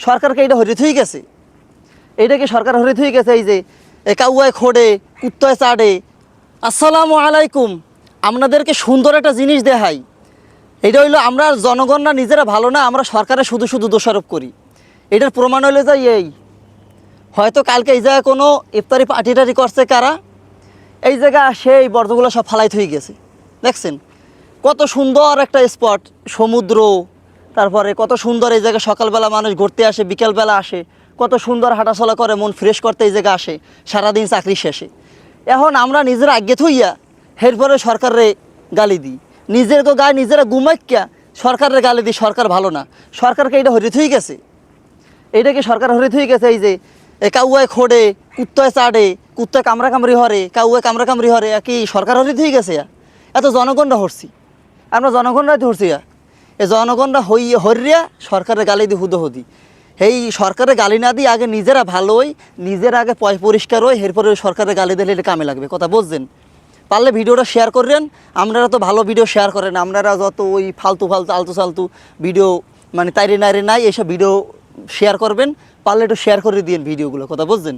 সরকারকে এটা হরিত হয়ে গেছে, এইটাকে সরকার হরিত হয়ে গেছে। এই যে কাউয়ায় খোড়ে কুত্তায় চাড়ে। আসসালামু আলাইকুম, আপনাদেরকে সুন্দর একটা জিনিস দেখাই। এটা হইলো আমরা জনগণরা নিজেরা ভালো না, আমরা সরকারের শুধু শুধু দোষারোপ করি। এটার প্রমাণ হইলে যাই এই হয়তো কালকে এই জায়গায় কোনো ইফতারি পার্টি টাটি করছে কারা, এই জায়গা সেই বর্জ্যগুলো সব ফালাইতে হয়ে গেছে। দেখছেন কত সুন্দর একটা স্পট, সমুদ্র, তারপরে কত সুন্দর এই জায়গায় সকালবেলা মানুষ ঘুরতে আসে, বিকেলবেলা আসে, কত সুন্দর হাঁটাচলা করে, মন ফ্রেশ করতে এই জায়গায় আসে সারাদিন চাকরি শেষে। এখন আমরা নিজেরা আগে থইয়া এরপরে সরকারে গালি দিই, নিজের তো গায়ে নিজেরা ঘুমাইয়া সরকারের গালি দিই, সরকার ভালো না। সরকারকে এটা হরিত হয়ে গেছে, এইটাকে সরকার হরিত হয়ে গেছে। এই যে কাউয়ায় খোড়ে কুত্তায় চাড়ে, কুত্তায় কামড়াকামড়ি হরে, কাউয়ায় কামড়াকামড়ি হরে, কি সরকার হরিত হয়ে গেছে? এত জনগণরা হরছি, আমরা জনগণরাই ধরছি। এই জনগণরা হরিয়া সরকারের গালি দিই হুদোহুদি। এই সরকারের গালি না দিয়ে আগে নিজেরা ভালো হই, নিজেরা আগে পরিষ্কার হই, এরপরে সরকারের গালি দিলে এটা কামে লাগবে। কথা বুঝছেন? পারলে ভিডিওটা শেয়ার করবেন। আপনারা তো ভালো ভিডিও শেয়ার করেন, আপনারা যত ওই ফালতু আলতু ভিডিও মানে তাইরে নাইরে নাই, এসব ভিডিও শেয়ার করবেন। পারলে একটু শেয়ার করে দিন ভিডিওগুলো। কথা বুঝছেন?